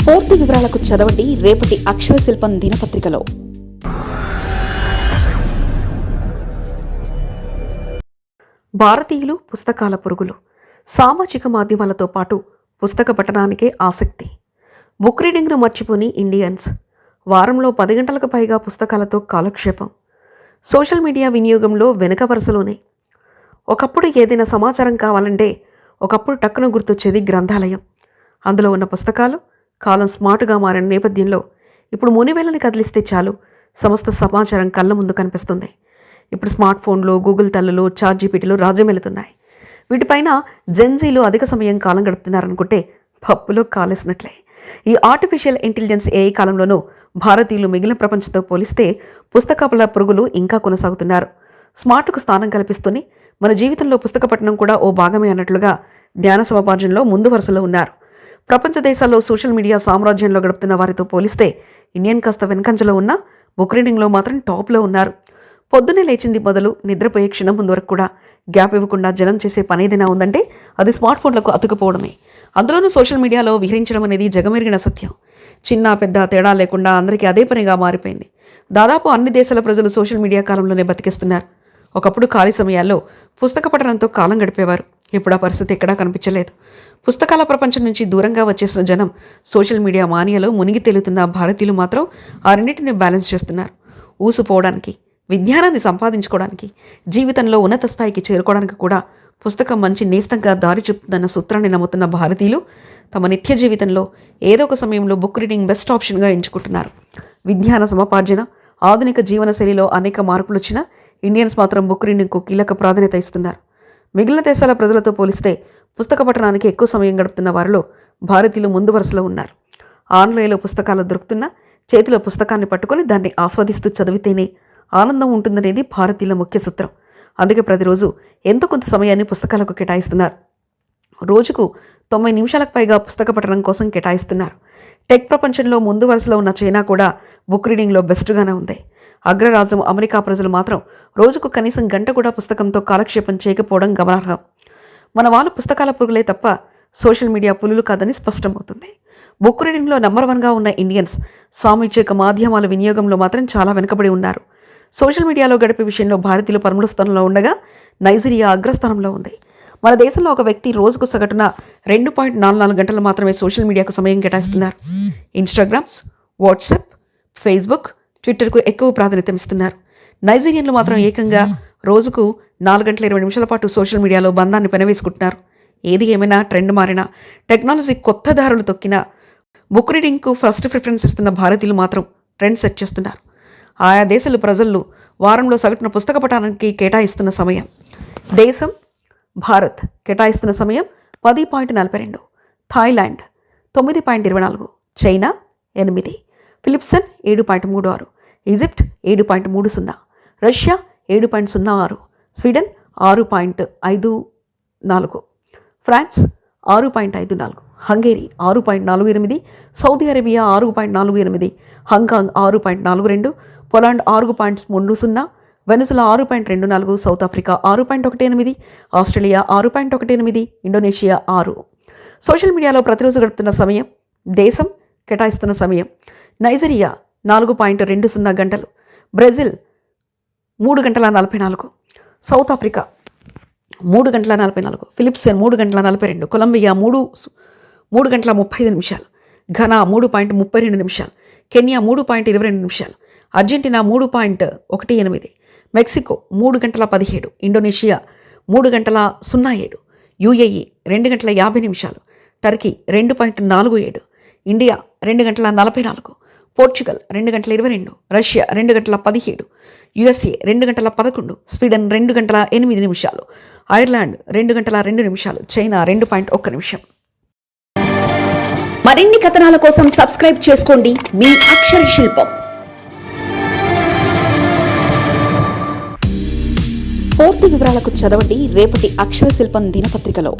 పూర్తి వివరాలకు చదవండి రేపటి అక్షర శిల్పం దినపత్రికలో. భారతీయులు పుస్తకాల పురుగులు. సామాజిక మాధ్యమాలతో పాటు పుస్తక పఠనానికే ఆసక్తి. బుక్ రీడింగ్ను మర్చిపోని ఇండియన్స్. వారంలో 10 గంటలకు పైగా పుస్తకాలతో కాలక్షేపం. సోషల్ మీడియా వినియోగంలో వెనుక వరుసలోనే. ఒకప్పుడు ఏదైనా సమాచారం కావాలంటే ఒకప్పుడు టక్కున గుర్తొచ్చేది గ్రంథాలయం. అందులో ఉన్న పుస్తకాలు కాలం స్మార్ట్గా మారిన నేపథ్యంలో ఇప్పుడు మునివేలని కదిలిస్తే చాలు సమస్త సమాచారం కళ్ళ ముందు కనిపిస్తుంది. ఇప్పుడు స్మార్ట్ ఫోన్లు, గూగుల్ తల్లులు, చాట్‌జీపీటీలు రాజ్యమేలుతున్నాయి. వీటిపైన జెన్జీలు అధిక సమయం కాలం గడుపుతున్నారనుకుంటే పప్పులో కాలేసినట్లే. ఈ ఆర్టిఫిషియల్ ఇంటెలిజెన్స్ ఏఐ కాలంలోనూ భారతీయులు మిగిలిన ప్రపంచంతో పోలిస్తే పుస్తకాల పురుగులు ఇంకా కొనసాగుతున్నారు. స్మార్ట్కు స్థానం కల్పిస్తూనే మన జీవితంలో పుస్తక పఠనం కూడా ఓ భాగమే అన్నట్లుగా జ్ఞాన సముపార్జనలో ముందు వరుసలో ఉన్నారు. ప్రపంచ దేశాల్లో సోషల్ మీడియా సామ్రాజ్యంలో గడుపుతున్న వారితో పోలిస్తే ఇండియన్ కాస్త వెనకంజలో ఉన్న బుక్ రీడింగ్లో మాత్రం టాప్లో ఉన్నారు. పొద్దున్నే లేచింది మొదలు నిద్రపోయే క్షణం ముందు వరకు కూడా గ్యాప్ ఇవ్వకుండా జనం చేసే పని ఏదైనా ఉందంటే అది స్మార్ట్ ఫోన్లకు అతుకుపోవడమే. అందులోనూ సోషల్ మీడియాలో విహరించడం అనేది జగమెరిగిన సత్యం. చిన్న పెద్ద తేడా లేకుండా అందరికీ అదే పనిగా మారిపోయింది. దాదాపు అన్ని దేశాల ప్రజలు సోషల్ మీడియా కాలంలోనే బతికిస్తున్నారు. ఒకప్పుడు ఖాళీ సమయాల్లో పుస్తక పఠనంతో కాలం గడిపేవారు. ఇప్పుడు ఆ పరిస్థితి ఎక్కడా కనిపించలేదు. పుస్తకాల ప్రపంచం నుంచి దూరంగా వచ్చేసిన జనం సోషల్ మీడియా మానియాలో మునిగి తేలుతున్న భారతీయులు మాత్రం ఆ రెండింటిని బ్యాలెన్స్ చేస్తున్నారు. ఊసుపోవడానికి, విజ్ఞానాన్ని సంపాదించుకోవడానికి, జీవితంలో ఉన్నత స్థాయికి చేరుకోవడానికి కూడా పుస్తకం మంచి నేస్తంగా దారి చూపుతుందన్న సూత్రాన్ని నమ్ముతున్న భారతీయులు తమ నిత్య జీవితంలో ఏదో ఒక సమయంలో బుక్ రీడింగ్ బెస్ట్ ఆప్షన్గా ఎంచుకుంటున్నారు. విజ్ఞాన సముపార్జన, ఆధునిక జీవన శైలిలో అనేక మార్పులు వచ్చినా ఇండియన్స్ మాత్రం బుక్ రీడింగ్కు కీలక ప్రాధాన్యత ఇస్తున్నారు. మిగిలిన దేశాల ప్రజలతో పోలిస్తే పుస్తక పఠనానికి ఎక్కువ సమయం గడుపుతున్న వారిలో భారతీయులు ముందు వరుసలో ఉన్నారు. ఆన్లైన్లో పుస్తకాలు దొరుకుతున్నా చేతిలో పుస్తకాన్ని పట్టుకొని దాన్ని ఆస్వాదిస్తూ చదివితేనే ఆనందం ఉంటుందనేది భారతీయుల ముఖ్య సూత్రం. అందుకే ప్రతిరోజు ఎంతో కొంత సమయాన్ని పుస్తకాలకు కేటాయిస్తున్నారు. రోజుకు 90 నిమిషాలకు పైగా పుస్తక పఠనం కోసం కేటాయిస్తున్నారు. టెక్ ప్రపంచంలో ముందు వరుసలో ఉన్న చైనా కూడా బుక్ రీడింగ్లో బెస్ట్గానే ఉంది. అగ్రరాజ్యం అమెరికా ప్రజలు మాత్రం రోజుకు కనీసం గంట కూడా పుస్తకంతో కాలక్షేపం చేయకపోవడం గమనార్హం. మన వాళ్ళు పుస్తకాల పురుగులే తప్ప సోషల్ మీడియా పులులు కాదని స్పష్టమవుతుంది. బుక్ రీడింగ్లో నెంబర్ 1గా ఉన్న ఇండియన్స్ సామాజిక మాధ్యమాల వినియోగంలో మాత్రం చాలా వెనుకబడి ఉన్నారు. సోషల్ మీడియాలో గడిపే విషయంలో భారతీయులు పరమూల స్థానంలో ఉండగా నైజీరియా అగ్రస్థానంలో ఉంది. మన దేశంలో ఒక వ్యక్తి రోజుకు సగటున 2.44 గంటలు మాత్రమే సోషల్ మీడియాకు సమయం కేటాయిస్తున్నారు. ఇన్స్టాగ్రామ్స్, వాట్సాప్, ఫేస్బుక్, ట్విట్టర్కు ఎక్కువ ప్రాధాన్యత ఇస్తున్నారు. నైజీరియన్లు మాత్రం ఏకంగా రోజుకు 4 గంటల 20 నిమిషాల పాటు సోషల్ మీడియాలో బంధాన్ని పెనవేసుకుంటున్నారు. ఏది ఏమైనా ట్రెండ్ మారినా, టెక్నాలజీ కొత్త దారులు తొక్కినా బుక్ రీడింగ్కు ఫస్ట్ ప్రిఫరెన్స్ ఇస్తున్న భారతీయులు మాత్రం ట్రెండ్ సెట్ చేస్తున్నారు. ఆయా దేశాల ప్రజలు వారంలో సగటున పుస్తక పఠనానికి కేటాయిస్తున్న సమయం. దేశం భారత్ కేటాయిస్తున్న సమయం 10.42, Thailand 9.24, China 8, Philippines 7.36, Egypt 7.30, Russia 7.06, Sweden 6.54, France 6.54, Hungary 6.48, Saudi Arabia 6.48, Hong Kong 6.42, Poland 6.30, Venezuela 6.24, South Africa 6.18, Australia 6.18, Indonesia 6. Social మీడియాలో ప్రతిరోజు గడుపుతున్న సమయం. దేశం కేటాయిస్తున్న సమయం. నైజీరియా 4.20 గంటలు, బ్రెజిల్ 3 గంటల 44, సౌత్ ఆఫ్రికా 3 గంటల 44, ఫిలిప్సన్ 3 గంటల 42, కొలంబియా 3 గంటల 35 నిమిషాలు, ఘనా 3.32 నిమిషాలు, కెన్యా 3.22 నిమిషాలు, అర్జెంటీనా 3.18, మెక్సికో 3 గంటల 17, ఇండోనేషియా 3 గంటల 07, యూఏఈ 2 గంటల 50 నిమిషాలు, టర్కీ 2.47, ఇండియా 2 గంటల 44, పోర్చుగల్ 2 గంటల 22, రష్యా 2 గంటల 17, యుఎస్ఏ 2 గంటల 11, స్వీడన్ 2 గంటల 8 నిమిషాలు, ఐర్లాండ్ 2 గంటల 2 నిమిషాలు, చైనా 2.1 నిమిషం. మరిన్ని కథనాల కోసం సబ్స్క్రైబ్ చేసుకోండి మీ అక్షర శిల్పం. పూర్తి వివరాలకు చదవండి రేపటి అక్షర శిల్పం దినపత్రికలో.